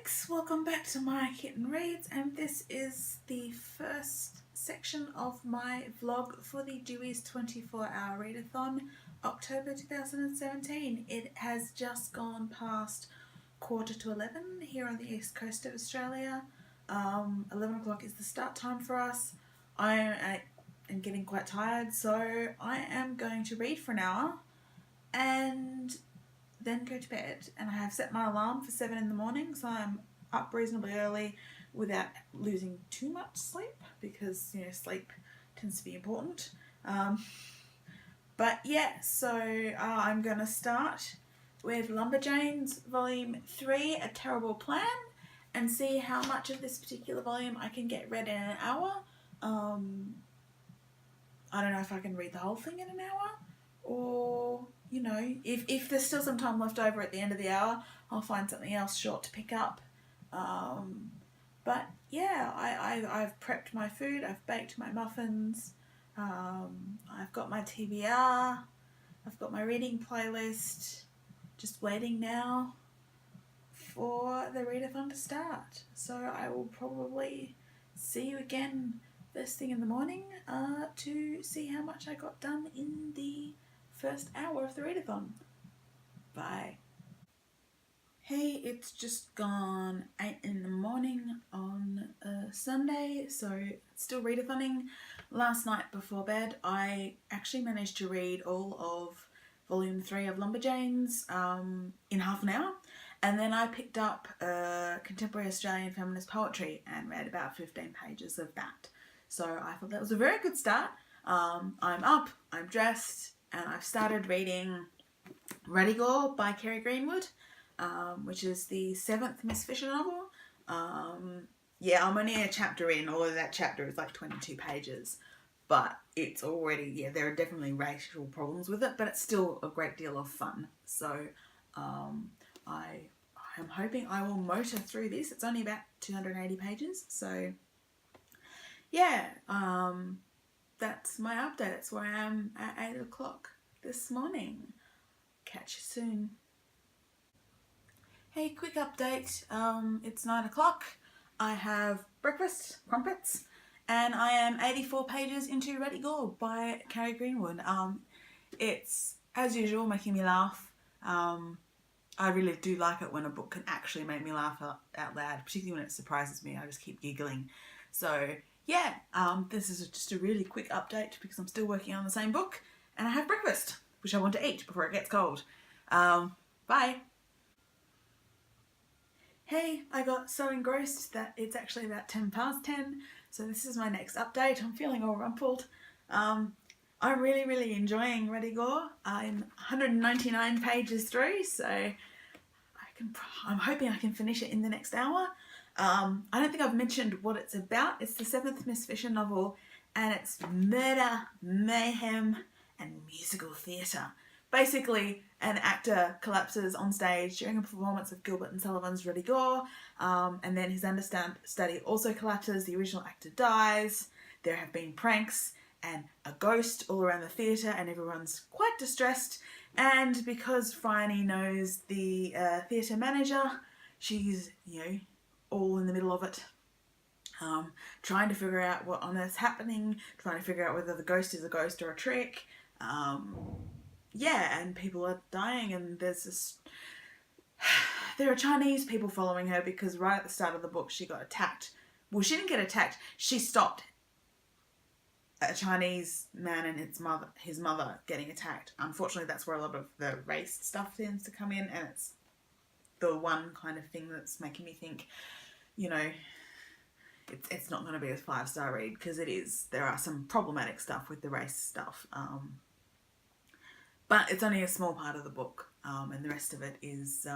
Thanks, welcome back to my Kitten Reads, and this is the first section of my vlog for the Dewey's 24-hour readathon, October 2017. It has just gone past 11:15 here on the east coast of Australia. 11 o'clock is the start time for us. I am getting quite tired, so I am going to read for an hour and then go to bed. And I have set my alarm for 7 in the morning, so I'm up reasonably early without losing too much sleep, because sleep tends to be important. But yeah, so I'm gonna start with Lumberjanes volume 3, A Terrible Plan, and see how much of this particular volume I can get read in an hour. I don't know if I can read the whole thing in an hour, or if there's still some time left over at the end of the hour, I'll find something else short to pick up. But yeah, I've prepped my food, I've baked my muffins, I've got my TBR, I've got my reading playlist, just waiting now for the readathon to start. So I will probably see you again first thing in the morning to see how much I got done in the first hour of the readathon. Bye. Hey, it's just gone 8 in the morning on a Sunday, so still readathoning. Last night before bed, I actually managed to read all of volume 3 of Lumberjanes in half an hour, and then I picked up contemporary Australian feminist poetry and read about 15 pages of that. So I thought that was a very good start. I'm up, I'm dressed, and I've started reading Ruddy Gore by Kerry Greenwood, which is the 7th Miss Fisher novel. Yeah, I'm only a chapter in, although that chapter is like 22 pages. But it's already, there are definitely racial problems with it, but it's still a great deal of fun. So I am hoping I will motor through this. It's only about 280 pages, so yeah, that's my update. That's where I am at 8 o'clock this morning. Catch you soon. Hey, quick update. It's 9 o'clock. I have breakfast, crumpets, and I am 84 pages into Ruddy Gore by Kerry Greenwood. It's, as usual, making me laugh. I really do like it when a book can actually make me laugh out loud, particularly when it surprises me. I just keep giggling. So yeah, this is just a really quick update because I'm still working on the same book and I have breakfast, which I want to eat before it gets cold. Bye. Hey, I got so engrossed that it's actually about 10 past 10, so this is my next update. I'm feeling all rumpled. I'm really enjoying Ruddy Gore. I'm 199 pages through, so I'm hoping I can finish it in the next hour. I don't think I've mentioned what it's about. It's the 7th Miss Fisher novel, and it's murder, mayhem, and musical theatre. Basically, an actor collapses on stage during a performance of Gilbert and Sullivan's Ruddy Gore, and then his understudy also collapses. The original actor dies. There have been pranks and a ghost all around the theatre, and everyone's quite distressed. And because Phryne knows the theatre manager, she's, all in the middle of it, trying to figure out what on earth's happening, trying to figure out whether the ghost is a ghost or a trick. Yeah, and people are dying, and there are Chinese people following her because right at the start of the book she got attacked. Well, she didn't get attacked, she stopped a Chinese man and his mother getting attacked. Unfortunately, that's where a lot of the race stuff tends to come in, and it's the one kind of thing that's making me think, it's not going to be a 5-star read, because it is. There are some problematic stuff with the race stuff, but it's only a small part of the book, and the rest of it is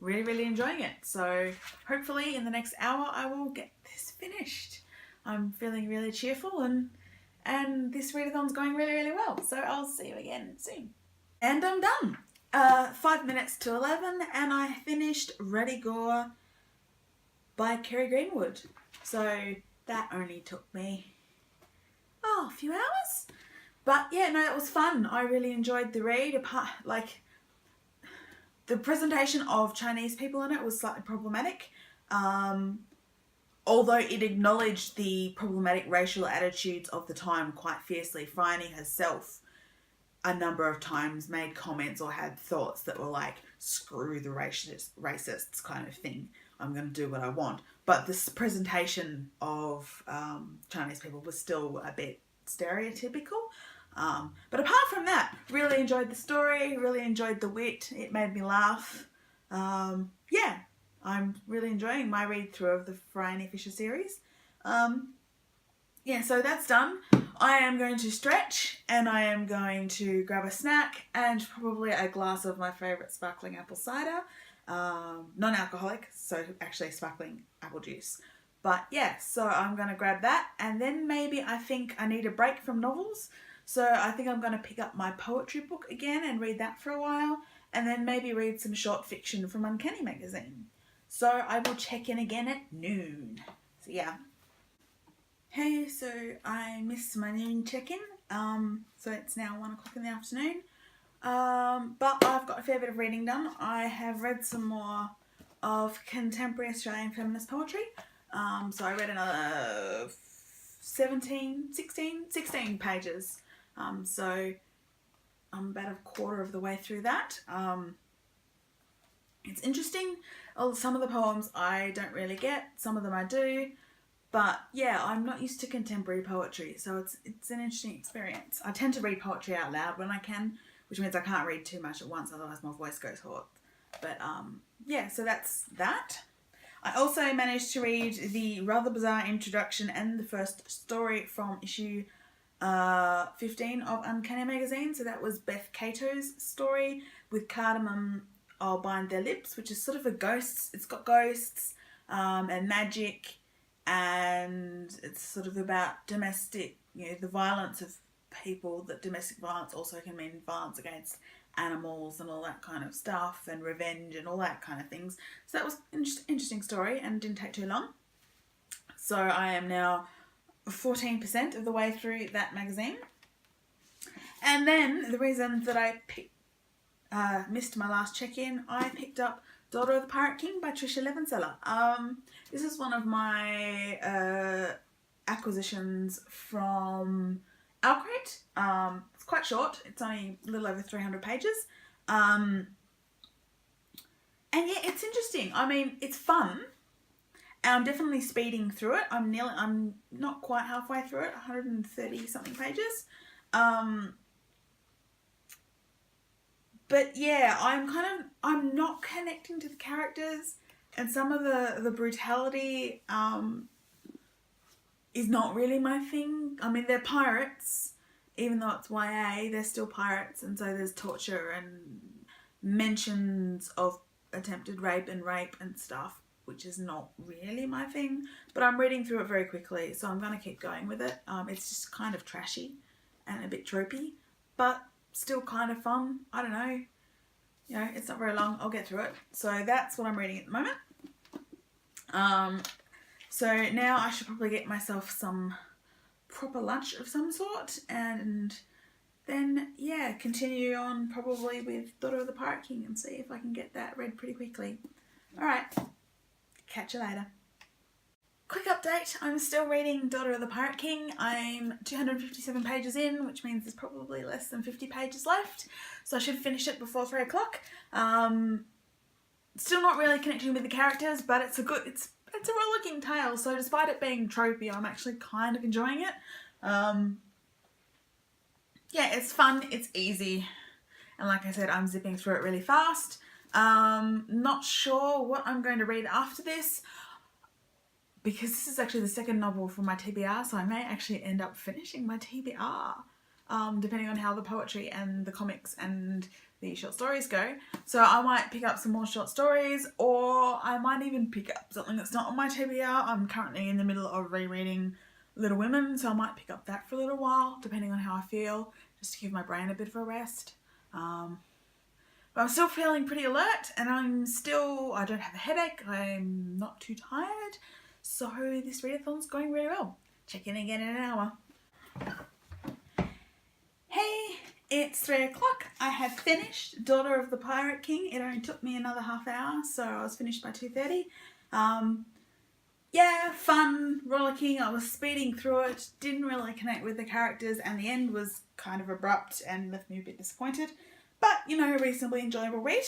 really enjoying it. So hopefully in the next hour I will get this finished. I'm feeling really cheerful, and this readathon's going really well, so I'll see you again soon. And I'm done. 5 minutes to 11, and I finished Ruddy Gore by Kerry Greenwood. So that only took me a few hours, but yeah, no, it was fun. I really enjoyed the read. the presentation of Chinese people in it was slightly problematic. Although it acknowledged the problematic racial attitudes of the time quite fiercely. Phryne herself a number of times made comments or had thoughts that were like, screw the racists kind of thing. I'm going to do what I want. But this presentation of Chinese people was still a bit stereotypical. But apart from that, really enjoyed the story, really enjoyed the wit. It made me laugh. Yeah, I'm really enjoying my read through of the Phryne Fisher series. Yeah, so that's done. I am going to stretch and I am going to grab a snack and probably a glass of my favourite sparkling apple cider. Non-alcoholic, so actually sparkling apple juice. But yeah, so I'm going to grab that, and then maybe I think I need a break from novels. So I think I'm going to pick up my poetry book again and read that for a while, and then maybe read some short fiction from Uncanny magazine. So I will check in again at noon. So yeah. Hey, so I missed my noon check-in. So it's now 1 o'clock in the afternoon. But I've got a fair bit of reading done. I have read some more of contemporary Australian feminist poetry. So I read another 16 pages. So I'm about a quarter of the way through that. It's interesting. Some of the poems I don't really get, some of them I do. But yeah, I'm not used to contemporary poetry, so it's an interesting experience. I tend to read poetry out loud when I can, which means I can't read too much at once, otherwise my voice goes hoarse. But yeah, so that's that. I also managed to read the rather bizarre introduction and the first story from issue 15 of Uncanny magazine. So that was Beth Cato's story with Cardamom I'll Bind Their Lips, which is sort of a ghosts. It's got ghosts and magic, and it's sort of about domestic, the violence of people, that domestic violence also can mean violence against animals and all that kind of stuff, and revenge and all that kind of things. So that was an interesting story and didn't take too long. So I am now 14% of the way through that magazine. And then the reason that I missed my last check-in, I picked up Daughter of the Pirate King by Tricia Levenseller. This is one of my acquisitions from Alcott. It's quite short. It's only a little over 300 pages. And yeah, it's interesting. I mean, it's fun. And I'm definitely speeding through it. I'm not quite halfway through it, 130 something pages. But yeah, I'm not connecting to the characters, and some of the brutality is not really my thing. I mean, they're pirates, even though it's YA, they're still pirates, and so there's torture and mentions of attempted rape and stuff, which is not really my thing. But I'm reading through it very quickly, so I'm going to keep going with it. It's just kind of trashy and a bit tropey, but still kind of fun. I don't know. It's not very long. I'll get through it. So that's what I'm reading at the moment. So now I should probably get myself some proper lunch of some sort, and then, yeah, continue on probably with Daughter of the Pirate King and see if I can get that read pretty quickly. Alright, catch you later. Quick update, I'm still reading Daughter of the Pirate King. I'm 257 pages in, which means there's probably less than 50 pages left, so I should finish it before 3 o'clock. Still not really connecting with the characters, but it's a rollicking tale, so despite it being tropey, I'm actually kind of enjoying it. Yeah, it's fun, it's easy, and like I said, I'm zipping through it really fast. Not sure what I'm going to read after this, because this is actually the second novel from my TBR, so I may actually end up finishing my TBR, depending on how the poetry and the comics and the short stories go. So I might pick up some more short stories, or I might even pick up something that's not on my TBR. I'm currently in the middle of rereading Little Women, so I might pick up that for a little while, depending on how I feel, just to give my brain a bit of a rest. But I'm still feeling pretty alert, and I don't have a headache, I'm not too tired, so this readathon's going really well. Check in again in an hour. Hey, It's 3 o'clock. I have finished Daughter of the Pirate King. It only took me another half hour, so I was finished by 2:30. Yeah, fun, rollicking. I was speeding through it, didn't really connect with the characters, and the end was kind of abrupt and left me a bit disappointed. But, you know, a reasonably enjoyable read.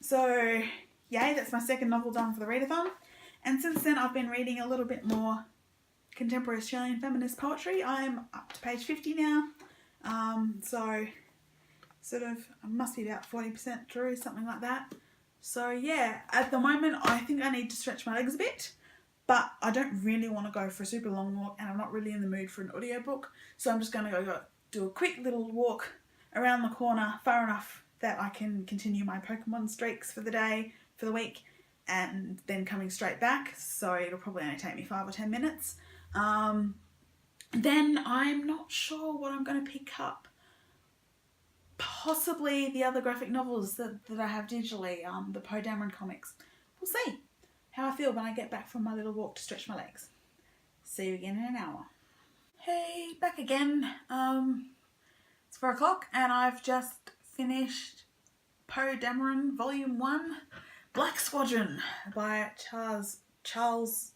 So, yay, that's my second novel done for the Readathon. And since then, I've been reading a little bit more contemporary Australian feminist poetry. I'm up to page 50 now. So, sort of, I must be about 40% through, something like that. So, yeah, at the moment, I think I need to stretch my legs a bit. But I don't really want to go for a super long walk, and I'm not really in the mood for an audiobook. So I'm just going to go do a quick little walk around the corner far enough that I can continue my Pokemon streaks for the day, for the week, and then coming straight back. So it'll probably only take me 5 or 10 minutes. Then I'm not sure what I'm going to pick up. Possibly the other graphic novels that I have digitally, the Dameron comics. We'll see how I feel when I get back from my little walk to stretch my legs. See you again in an hour. Hey, back again. It's 4 o'clock and I've just finished Dameron Volume 1, Black Squadron by Charles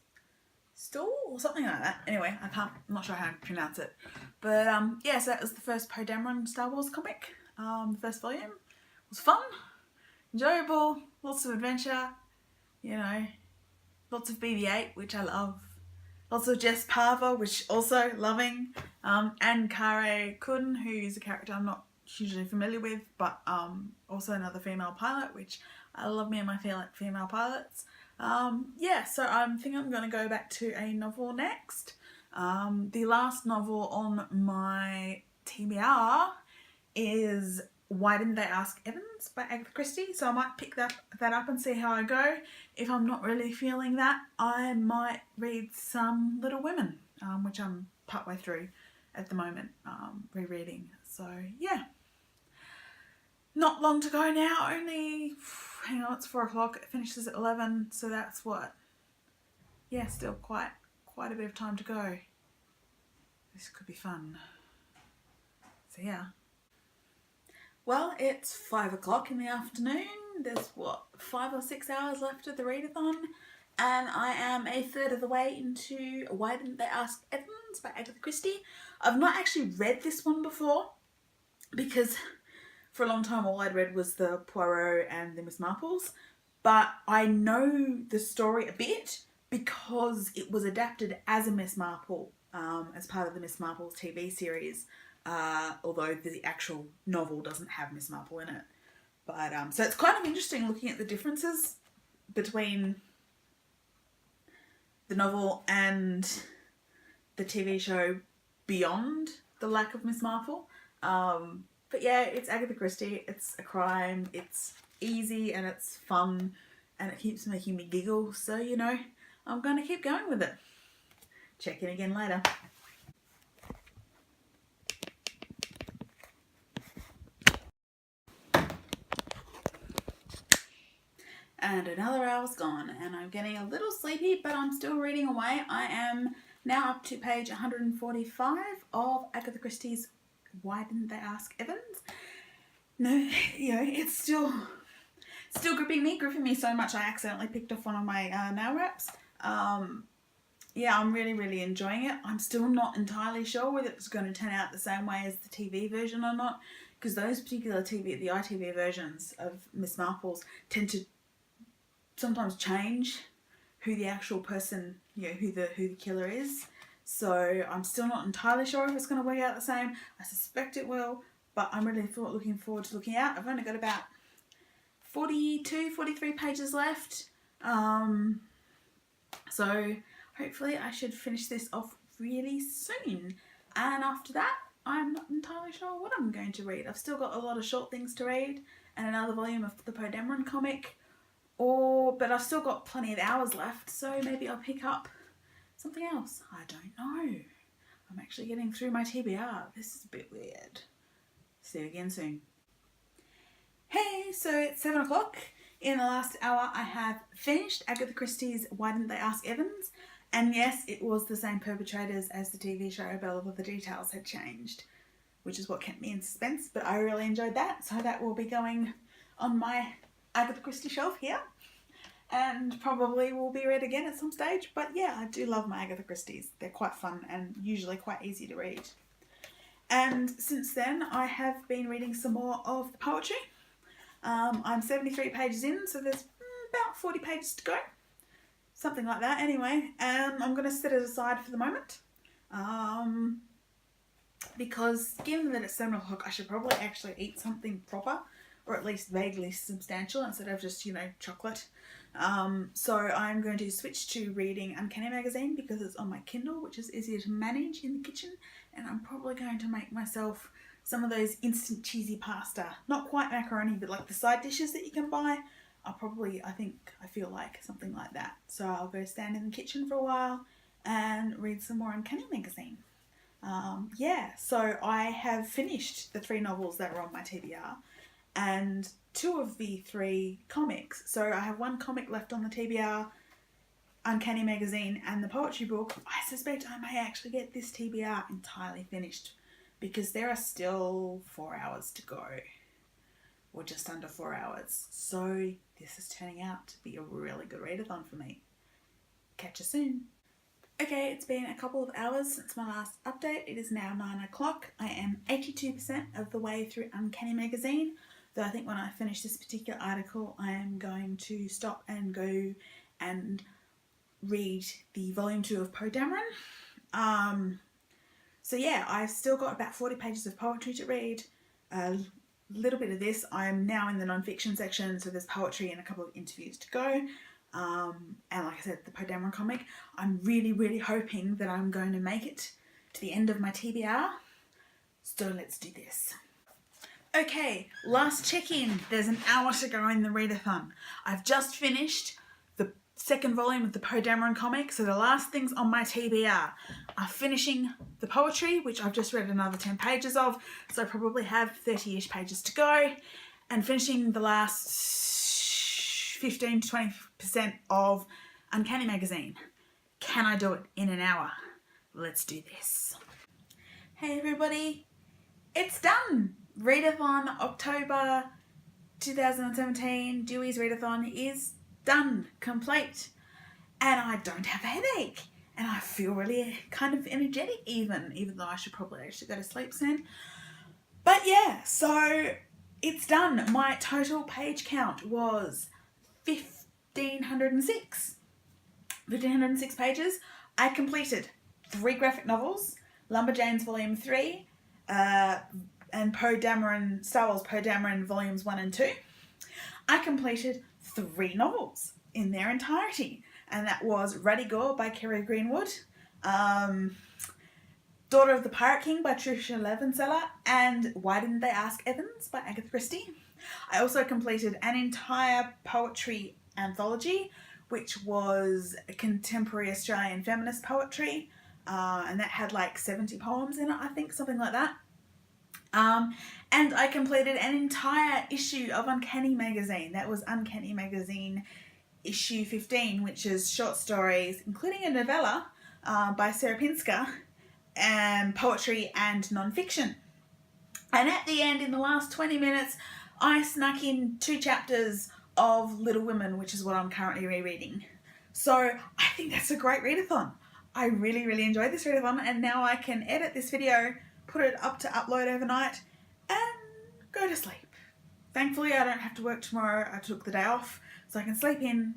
Stoule or something like that. Anyway, I'm not sure how to pronounce it. But yeah, so that was the first Dameron Star Wars comic. The first volume. It was fun, enjoyable, lots of adventure, you know, lots of BB-8, which I love. Lots of Jess Parver, which also loving. And Kare Kun, who's a character I'm not hugely familiar with, but also another female pilot, which I love me and my female pilots. Yeah, so I think I'm going to go back to a novel next. The last novel on my TBR is Why Didn't They Ask Evans by Agatha Christie, so I might pick that up and see how I go. If I'm not really feeling that, I might read some Little Women, which I'm partway through at the moment, rereading. So yeah, not long to go now, only, hang on, it's 4 o'clock, it finishes at 11, so that's what, yeah, still quite a bit of time to go. This could be fun. So yeah. Well, it's 5 o'clock in the afternoon. There's, what, 5 or 6 hours left of the readathon. And I am a third of the way into Why Didn't They Ask Evans by Agatha Christie. I've not actually read this one before because for a long time all I'd read was the Poirot and the Miss Marples. But I know the story a bit because it was adapted as a Miss Marple, as part of the Miss Marples TV series. Although the actual novel doesn't have Miss Marple in it. But so it's kind of interesting looking at the differences between the novel and the TV show beyond the lack of Miss Marple. But yeah, it's Agatha Christie, it's a crime, it's easy and it's fun and it keeps making me giggle, so you know, I'm going to keep going with it. Check in again later. And another hour's gone and I'm getting a little sleepy, but I'm still reading away. I am now up to page 145 of Agatha Christie's Why Didn't They Ask Evans? No, you know, it's still gripping me so much I accidentally picked off one of my nail wraps. Yeah, I'm really enjoying it. I'm still not entirely sure whether it's going to turn out the same way as the TV version or not, because those particular the ITV versions of Miss Marples tend to sometimes change who the actual person, you know, who the killer is. So I'm still not entirely sure if it's going to work out the same. I suspect it will, but I'm really looking forward to looking out. I've only got about 43 pages left. So hopefully I should finish this off really soon. And after that, I'm not entirely sure what I'm going to read. I've still got a lot of short things to read and another volume of the Dameron comic. But I've still got plenty of hours left, so maybe I'll pick up something else. I don't know. I'm actually getting through my TBR. This is a bit weird. See you again soon. Hey, so it's 7 o'clock. In the last hour, I have finished Agatha Christie's Why Didn't They Ask Evans? And yes, it was the same perpetrators as the TV show, but all of the details had changed. which is what kept me in suspense, but I really enjoyed that. So that will be going on my Agatha Christie shelf here, and probably will be read again at some stage. But yeah, I do love my Agatha Christies. They're quite fun and usually quite easy to read. And since then, I have been reading some more of the poetry. I'm 73 pages in, so there's about 40 pages to go. Something like that anyway. I'm going to set it aside for the moment. Because given that it's 7 o'clock, I should probably actually eat something proper, or at least vaguely substantial, instead of just, chocolate. So I'm going to switch to reading Uncanny magazine because it's on my Kindle, which is easier to manage in the kitchen. And I'm probably going to make myself some of those instant cheesy pasta. Not quite macaroni, but like the side dishes that you can buy. I feel like something like that. So I'll go stand in the kitchen for a while and read some more Uncanny magazine. So I have finished the 3 novels that were on my TBR and 2 of the 3 comics. So I have 1 comic left on the TBR, Uncanny magazine, and the poetry book. I suspect I may actually get this TBR entirely finished because there are still 4 hours to go, or just under 4 hours. So this is turning out to be a really good readathon for me. Catch you soon. Okay, it's been a couple of hours since my last update. It is now 9 o'clock. I am 82% of the way through Uncanny magazine, though I think when I finish this particular article, I am going to stop and go and read the volume 2 of Poe Dameron. So yeah, I've still got about 40 pages of poetry to read. A little bit of this. I'm now in the non-fiction section, so there's poetry and a couple of interviews to go. And like I said, the Poe Dameron comic, I'm really, really hoping that I'm going to make it to the end of my TBR. So let's do this. Okay, last check-in. There's an hour to go in the readathon. I've just finished the 2nd volume of the Poe Dameron comic, so the last things on my TBR are finishing the poetry, which I've just read another 10 pages of, so I probably have 30-ish pages to go, and finishing the last 15 to 20% of Uncanny magazine. Can I do it in an hour? Let's do this. Hey everybody, it's done! Readathon October 2017, Dewey's Readathon is done, complete. And I don't have a headache. And I feel really kind of energetic even though I should probably actually go to sleep soon. But yeah, so it's done. My total page count was 1,506 pages. I completed 3 graphic novels, Lumberjanes Volume 3, and Stoule's Poe Dameron Volumes 1 and 2. I completed 3 novels in their entirety, and that was Ruddy Gore by Kerry Greenwood, Daughter of the Pirate King by Tricia Levenseller, and Why Didn't They Ask Evans by Agatha Christie. I also completed an entire poetry anthology, which was a contemporary Australian feminist poetry, and that had like 70 poems in it, I think, something like that. And I completed an entire issue of Uncanny magazine. That was Uncanny magazine issue 15, which is short stories, including a novella by Sarah Pinsker, and poetry and non-fiction. And at the end, in the last 20 minutes, I snuck in 2 chapters of Little Women, which is what I'm currently rereading. So I think that's a great readathon. I really, really enjoyed this readathon, and now I can edit this video, put it up to upload overnight, and go to sleep. Thankfully, I don't have to work tomorrow. I took the day off, so I can sleep in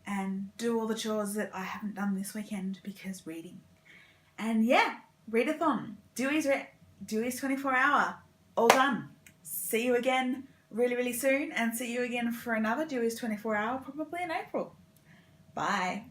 and do all the chores that I haven't done this weekend because reading. And yeah, readathon, Dewey's 24 hour, all done. See you again really, really soon, and see you again for another Dewey's 24 hour, probably in April. Bye.